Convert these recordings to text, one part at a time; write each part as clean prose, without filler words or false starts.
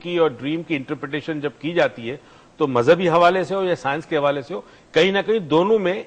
کی اور ڈریم کی انٹرپریٹیشن جب کی جاتی ہے تو مذہبی حوالے سے ہو یا سائنس کے حوالے سے ہو, کہیں نہ کہیں دونوں میں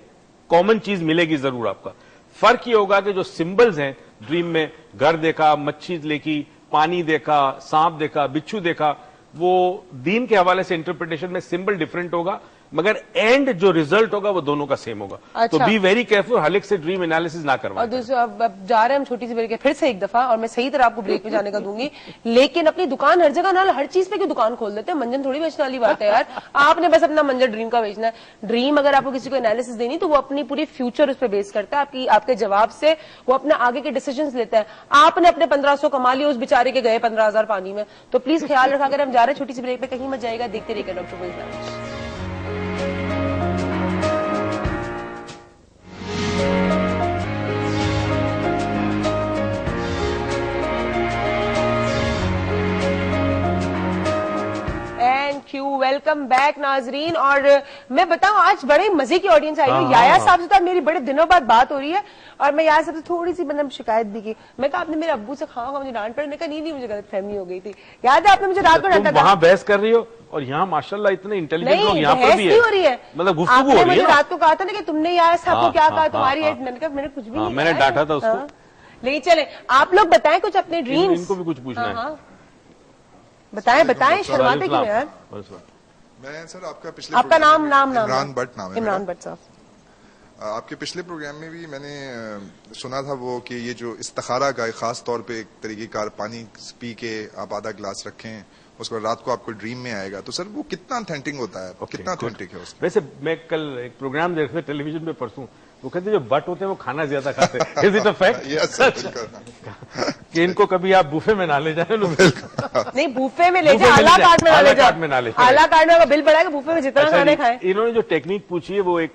کامن چیز ملے گی ضرور آپ کا. فرق یہ ہوگا کہ جو سمبلز ہیں ڈریم میں, گھر دیکھا, مچھی دیکھی, پانی دیکھا, سانپ دیکھا, بچھو دیکھا, وہ دین کے حوالے سے انٹرپریٹیشن میں سمبل ڈفرنٹ ہوگا, مگر اینڈ جو ریزلٹ ہوگا وہ دونوں کا سیم ہوگا. تو بی ویری کیئرفل, حلق سے ڈریم انالیسس نہ کروائیں. اور دوسرا اب جا رہے ہیں ہم چھوٹی سی بریک, پھر سے ایک دفعہ, اور میں صحیح طرح آپ کو بریک پہ جانے کا دوں گی, لیکن اپنی دکان ہر جگہ نہ, ہر چیز پہ کیوں دکان کھول دیتے ہیں؟ منجن تھوڑی بیچنے والی بات ہے یار. آپ نے بس اپنا منجن ڈریم کا بیچنا ہے. ڈریم اگر آپ کو کسی کو انالیسس دینی تو وہ اپنی پوری فیوچر اس پہ بیس کرتا ہے, آپ کے جواب سے وہ اپنے آگے کے ڈیسیجنز لیتا ہے. آپ نے اپنے 1500 کما لیے, اس بیچارے کے گئے 15,000 پانی میں. تو پلیز خیال رکھا کر ہم جا رہے ہیں چھوٹی سی بریک پہ, کہیں مت جائے گا, دیکھتے رہیے گا ڈاکٹر فیض. ویلکم بیک ناظرین. اور میں بتاؤں آج بڑے مزے کی آڈینس آئی ہے. یایا صاحب سے میری بڑے دنوں بعد بات ہو رہی ہے, اور میں یایا صاحب سے تھوڑی سی شکایت بھی کی. میں کہا آپ نے میرے ابو سے کھاؤ گا, مجھے ڈانٹ پڑی. میں کہا نہیں مجھے غلط فہمی ہو گئی تھی. یاد ہے آپ نے مجھے رات کو ڈانٹا تھا. وہاں بحث کر رہی ہو اور یہاں ماشاءاللہ اتنے انٹیلیجنٹ لوگ یہاں پر بھی نہیں ہو رہی ہے, مطلب گفتگو ہو رہی ہے. مجھے رات کو کہا تھا نا کہ تم نے یایا صاحب کو کیا کہا, تمہاری میں نے کچھ بھی نہیں, میں نے ڈانٹا تھا اس کو. نہیں چلے آپ لوگ بتائیں کچھ اپنے ڈریمز. ان کو بھی کچھ پوچھنا ہے, بتائیں شرماتے کیوں یار. میں سر آپ کا نام عمران بٹ نام ہے. عمران بٹ صاحب, آپ کے پچھلے پروگرام میں بھی میں نے سنا تھا وہ کہ یہ جو استخارہ کا خاص طور پہ ایک طریقہ کار, پانی پی کے آپ آدھا گلاس رکھیں, اس کے بعد رات کو آپ کو ڈریم میں آئے گا, تو سر وہ کتنا اتھینٹک ہوتا ہے, کتنا اتھینٹک ہے اس کا؟ ویسے میں کل ایک پروگرام دیکھ رہا ٹیلی ویژن پہ پرسوں, وہ کہتے ہیں جو بٹ ہوتے ہیں وہ کھانا زیادہ کھاتے ہیں. Is it a fact? کہ ان کو کبھی آپ بوفے میں نہ لے جائیں. نہیں بوفے میں لے جائیں, اعلیٰ کارڈ میں نہ لے جائیں. اعلیٰ کارڈ میں بل بڑھائے گا, بوفے میں جتنا کھانے کھائیں. انہوں نے جو ٹیکنیک پوچھی ہے وہ ایک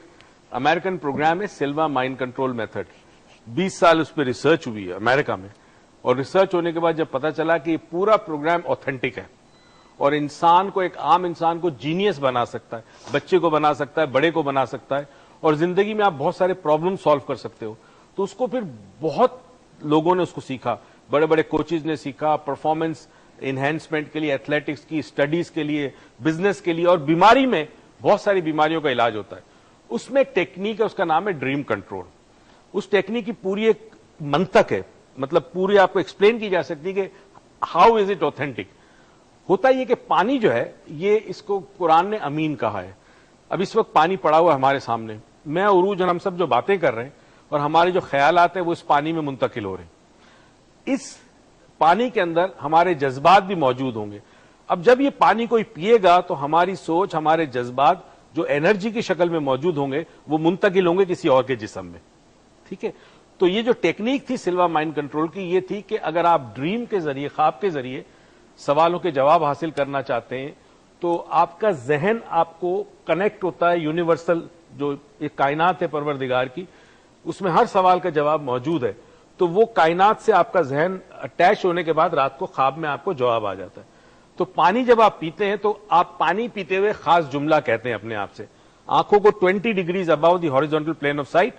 امریکن پروگرام ہے, سلوا مائنڈ کنٹرول میتھڈ. 20 سال اس پہ ریسرچ ہوئی ہے امریکہ میں, اور ریسرچ ہونے کے بعد جب پتا چلا کہ یہ پورا پروگرام اوتھینٹک ہے اور انسان کو, ایک عام انسان کو جینیس بنا سکتا ہے, بچے کو بنا سکتا ہے, بڑے کو بنا سکتا ہے, اور زندگی میں آپ بہت سارے پرابلم سالو کر سکتے ہو. تو اس کو پھر بہت لوگوں نے اس کو سیکھا, بڑے بڑے کوچز نے سیکھا, پرفارمنس انہینسمنٹ کے لیے, ایتھلیٹکس کی, اسٹڈیز کے لیے, بزنس کے لیے, اور بیماری میں بہت ساری بیماریوں کا علاج ہوتا ہے. اس میں ٹیکنیک ہے, اس کا نام ہے ڈریم کنٹرول. اس ٹیکنیک کی پوری ایک منطق ہے, مطلب پوری آپ کو ایکسپلین کی جا سکتی کہ ہاؤ از اٹ اوتھینٹک. ہوتا یہ کہ پانی جو ہے, یہ اس کو قرآن نے امین کہا ہے. اب اس وقت پانی پڑا ہوا ہے ہمارے سامنے, میں عروج اور ہم سب جو باتیں کر رہے ہیں اور ہمارے جو خیالات ہیں وہ اس پانی میں منتقل ہو رہے ہیں. اس پانی کے اندر ہمارے جذبات بھی موجود ہوں گے. اب جب یہ پانی کوئی پیے گا تو ہماری سوچ, ہمارے جذبات جو انرجی کی شکل میں موجود ہوں گے وہ منتقل ہوں گے کسی اور کے جسم میں. ٹھیک ہے, تو یہ جو ٹیکنیک تھی سلوا مائنڈ کنٹرول کی, یہ تھی کہ اگر آپ ڈریم کے ذریعے, خواب کے ذریعے سوالوں کے جواب حاصل کرنا چاہتے ہیں تو آپ کا ذہن آپ کو کنیکٹ ہوتا ہے یونیورسل, جو ایک کائنات ہے پروردگار کی, اس میں ہر سوال کا جواب موجود ہے. تو وہ کائنات سے آپ کا ذہن اٹیچ ہونے کے بعد رات کو خواب میں آپ کو جواب آ جاتا ہے. تو پانی جب آپ پیتے ہیں تو آپ پانی پیتے ہوئے خاص جملہ کہتے ہیں اپنے آپ سے, آنکھوں کو 20 degrees above the horizontal plane of sight,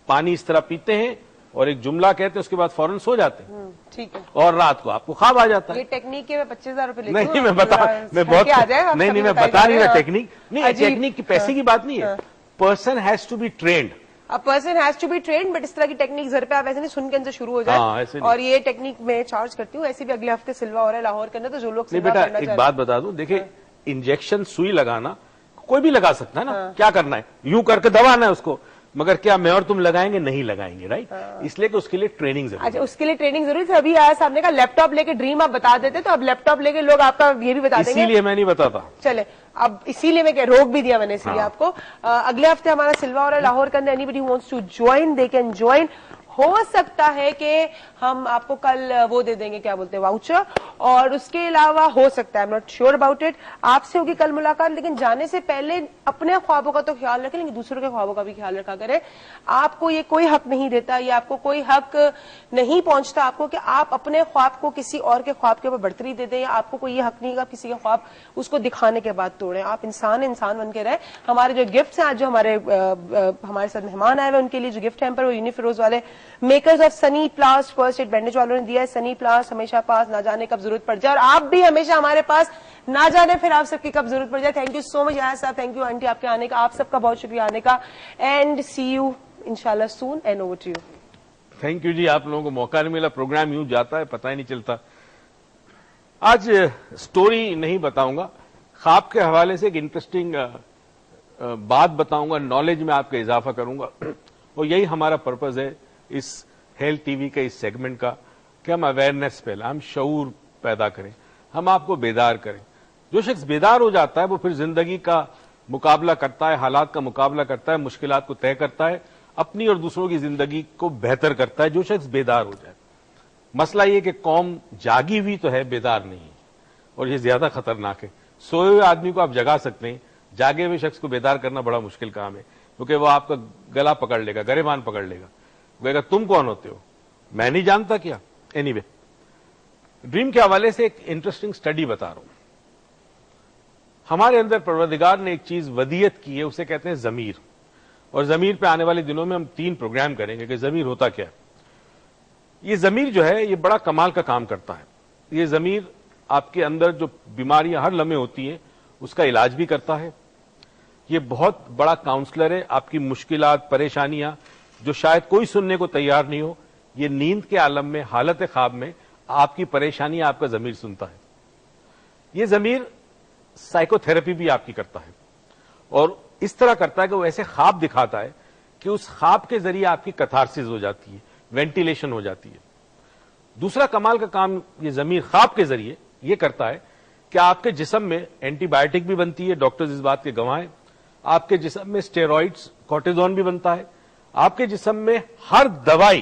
پانی اس طرح پیتے ہیں اور ایک جملہ کہتے ہیں, اس کے بعد فوراً سو جاتے ہیں. ٹھیک ہے, اور رات کو آپ کو خواب آ جاتا ہے. یہ ٹیکنیک کے 25,000 روپے نہیں میں بتا نہیں رہا ٹیکنیک نہیں, ٹیکنیک کی پیسے کی بات نہیں ہے. Person has to be trained, person has to be trained, but اس طرح کی ٹیکنیک گھر پہ آپ ایسے نہیں سن کے ان سے شروع ہو جائے. اور یہ ٹیکنیک میں چارج کرتی ہوں, ایسے بھی اگلے ہفتے سلوا ہو رہا ہے لاہور کے اندر, تو جو لوگ بیٹا ایک بات بتا دوں, دیکھیں انجیکشن سوئی لگانا کوئی بھی لگا سکتا ہے نا, کیا کرنا ہے یوں کر کے دبانا ہے اس کو, مگر کیا میں اور تم لگائیں گے؟ نہیں لگائیں گے, رائٹ. اس لیے کہ اس کے لیے ٹریننگ ضروری ہے. اچھا, اس کے لیے ٹریننگ ضروری تھی. ابھی آیا صاحب نے کہا لیپ ٹاپ لے کے ڈریم آپ بتا دیتے, تو اب لیپ ٹاپ لے کے لوگ آپ کا یہ بھی بتا دیں گے. اسی لیے میں نہیں بتاتا. چلے, اب اسی لیے میں روک بھی دیا میں نے, اسی لیے آپ کو. اگلے ہفتے ہمارا سلوا ہو رہا ہے لاہور کے اندر, anybody wants to join they can join. ہو سکتا ہے کہ ہم آپ کو کل وہ دے دیں گے, کیا بولتے ہیں, واؤچر. اور اس کے علاوہ ہو سکتا ہے, I am not sure about it, آپ سے ہوگی کل ملاقات. لیکن جانے سے پہلے اپنے خوابوں کا تو خیال رکھیں, لیکن دوسروں کے خوابوں کا بھی خیال رکھا کریں. آپ کو یہ کوئی حق نہیں دیتا, یا آپ کو کوئی حق نہیں پہنچتا آپ کو کہ آپ اپنے خواب کو کسی اور کے خواب کے اوپر بڑھتری دے دیں, یا آپ کو کوئی یہ حق نہیں کہ آپ کسی کا خواب اس کو دکھانے کے بعد توڑیں. آپ انسان بن کے رہیں. ہمارے جو گفٹس ہیں آج, جو ہمارے ساتھ مہمان آئے ہوئے, ان کے لیے جو گفٹ ہیمپر وہ یونیفروز والے makers of Saniplast first aid bandage والوں نے دیا ہے. سنی پلاسٹ ہمیشہ پاس, نہ جانے کب ضرورت پڑ جائے. اور آپ بھی ہمیشہ ہمارے پاس نہ جانے پھر آپ سب کی کب ضرورت پڑ جائے. تھینک یو سو مچ یاس صاحب, تھینک یو آنٹی آپ کے آنے کا, آپ سب کا بہت شکریہ آنے کا, اینڈ سی یو انشاءاللہ soon and over to you. Thank you جی, آپ لوگوں کو موقع نہیں ملا, پروگرام یوں جاتا ہے پتہ ہی نہیں چلتا. آج سٹوری نہیں بتاؤں گا, خواب کے حوالے سے ایک انٹرسٹنگ بات بتاؤں گا, نالج میں آپ کا اضافہ کروں گا, اور یہی ہمارا پرپز ہے اس ہیلتھ ٹی وی کے اس سیگمنٹ کا, کہ ہم اویئرنیس پھیلائیں, ہم شعور پیدا کریں, ہم آپ کو بیدار کریں. جو شخص بیدار ہو جاتا ہے وہ پھر زندگی کا مقابلہ کرتا ہے, حالات کا مقابلہ کرتا ہے, مشکلات کو طے کرتا ہے, اپنی اور دوسروں کی زندگی کو بہتر کرتا ہے. جو شخص بیدار ہو جائے, مسئلہ یہ کہ قوم جاگی ہوئی تو ہے, بیدار نہیں, اور یہ زیادہ خطرناک ہے. سوئے ہوئے آدمی کو آپ جگا سکتے ہیں, جاگے ہوئے شخص کو بیدار کرنا بڑا مشکل کام ہے, کیونکہ وہ آپ کا گلا پکڑ لے گا, گریبان پکڑ لے گا, وہ کہے گا تم کون ہوتے ہو, میں نہیں جانتا کیا. اینی وے, ڈریم کے حوالے سے ایک انٹرسٹنگ سٹڈی بتا رہا ہوں. ہمارے اندر پروردگار نے ایک چیز ودیت کی ہے, اسے کہتے ہیں ضمیر. اور ضمیر پہ آنے والے دنوں میں ہم 3 پروگرام کریں گے کہ ضمیر ہوتا کیا ہے. یہ ضمیر جو ہے یہ بڑا کمال کا کام کرتا ہے. یہ ضمیر آپ کے اندر جو بیماریاں ہر لمحے ہوتی ہیں اس کا علاج بھی کرتا ہے. یہ بہت بڑا کاؤنسلر ہے. آپ کی مشکلات, پریشانیاں جو شاید کوئی سننے کو تیار نہیں ہو, یہ نیند کے عالم میں, حالت خواب میں آپ کی پریشانی آپ کا ضمیر سنتا ہے. یہ ضمیر سائیکو تھراپی بھی آپ کی کرتا ہے, اور اس طرح کرتا ہے کہ وہ ایسے خواب دکھاتا ہے کہ اس خواب کے ذریعے آپ کی کتھارسس ہو جاتی ہے, وینٹیلیشن ہو جاتی ہے. دوسرا کمال کا کام یہ ضمیر خواب کے ذریعے یہ کرتا ہے کہ آپ کے جسم میں اینٹی بایوٹک بھی بنتی ہے, ڈاکٹرز اس بات کے گواہ ہیں. آپ کے جسم میں اسٹیرائڈز, کورٹیزون بھی بنتا ہے. آپ کے جسم میں ہر دوائی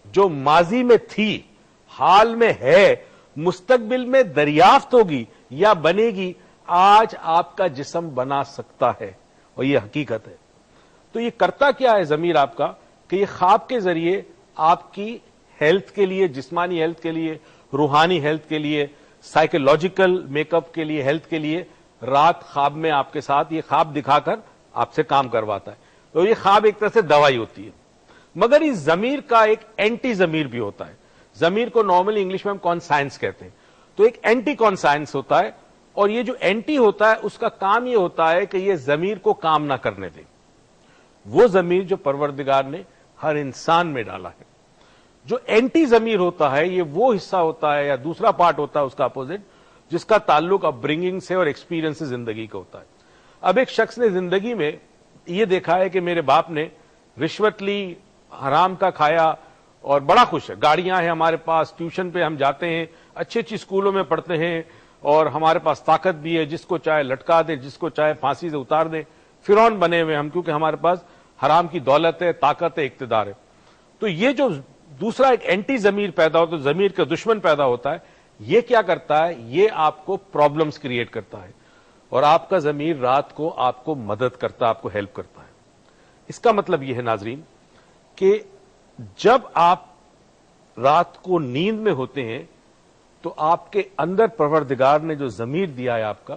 جو ماضی میں تھی, حال میں ہے, مستقبل میں دریافت ہوگی یا بنے گی, آج آپ کا جسم بنا سکتا ہے, اور یہ حقیقت ہے. تو یہ کرتا کیا ہے ضمیر آپ کا, کہ یہ خواب کے ذریعے آپ کی ہیلتھ کے لیے, جسمانی ہیلتھ کے لیے, روحانی ہیلتھ کے لیے, سائیکولوجیکل میک اپ کے لیے, ہیلتھ کے لیے, رات خواب میں آپ کے ساتھ یہ خواب دکھا کر آپ سے کام کرواتا ہے. تو یہ خواب ایک طرح سے دوائی ہوتی ہے. مگر اس ضمیر کا ایک اینٹی ضمیر بھی ہوتا ہے. ضمیر کو نارملی انگلش میں ہم کانسائنس کہتے ہیں. تو ایک اینٹی کانسائنس ہوتا ہے, اور یہ جو اینٹی ہوتا ہے اس کا کام یہ ہوتا ہے کہ یہ ضمیر کو کام نہ کرنے دے. وہ ضمیر جو پروردگار نے ہر انسان میں ڈالا ہے. جو اینٹی ضمیر ہوتا ہے یہ وہ حصہ ہوتا ہے یا دوسرا پارٹ ہوتا ہے اس کا اپوزٹ, جس کا تعلق اپ برنگنگ سے اور ایکسپیرینس سے زندگی کا ہوتا ہے. اب ایک شخص نے زندگی میں یہ دیکھا ہے کہ میرے باپ نے رشوت لی, حرام کا کھایا, اور بڑا خوش ہے, گاڑیاں ہیں ہمارے پاس, ٹیوشن پہ ہم جاتے ہیں, اچھی اچھی اسکولوں میں پڑھتے ہیں, اور ہمارے پاس طاقت بھی ہے, جس کو چاہے لٹکا دیں, جس کو چاہے پھانسی سے اتار دیں. فرعون بنے ہوئے ہم, کیونکہ ہمارے پاس حرام کی دولت ہے, طاقت ہے, اقتدار ہے. تو یہ جو دوسرا ایک اینٹی ضمیر پیدا ہوتا ہے, ضمیر کا دشمن پیدا ہوتا ہے, یہ کیا کرتا ہے, یہ آپ کو پرابلمز کریٹ کرتا ہے, اور آپ کا ضمیر رات کو آپ کو مدد کرتا ہے, آپ کو ہیلپ کرتا ہے. اس کا مطلب یہ ہے ناظرین کہ جب آپ رات کو نیند میں ہوتے ہیں تو آپ کے اندر پروردگار نے جو ضمیر دیا ہے آپ کا,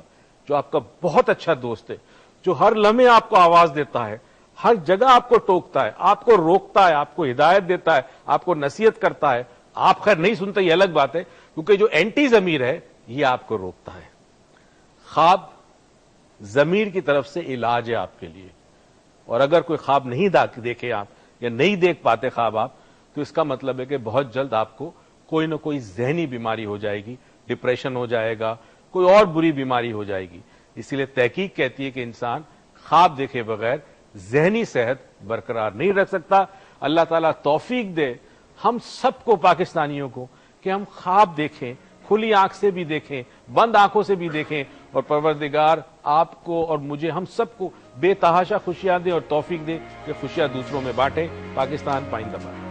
جو آپ کا بہت اچھا دوست ہے, جو ہر لمحے آپ کو آواز دیتا ہے, ہر جگہ آپ کو ٹوکتا ہے, آپ کو روکتا ہے, آپ کو ہدایت دیتا ہے, آپ کو نصیحت کرتا ہے. آپ خیر نہیں سنتے, یہ الگ بات ہے, کیونکہ جو اینٹی ضمیر ہے یہ آپ کو روکتا ہے. خواب ضمیر کی طرف سے علاج ہے آپ کے لیے, اور اگر کوئی خواب نہیں دیکھے آپ یا نہیں دیکھ پاتے خواب آپ, تو اس کا مطلب ہے کہ بہت جلد آپ کو کوئی نہ کوئی ذہنی بیماری ہو جائے گی, ڈپریشن ہو جائے گا, کوئی اور بری بیماری ہو جائے گی. اسی لیے تحقیق کہتی ہے کہ انسان خواب دیکھے بغیر ذہنی صحت برقرار نہیں رکھ سکتا. اللہ تعالیٰ توفیق دے ہم سب کو, پاکستانیوں کو, کہ ہم خواب دیکھیں, کھلی آنکھ سے بھی دیکھیں, بند آنکھوں سے بھی دیکھیں, اور پروردگار آپ کو اور مجھے, ہم سب کو بے تحاشا خوشیاں دے اور توفیق دے کہ خوشیاں دوسروں میں بانٹیں. پاکستان پائندہ باد.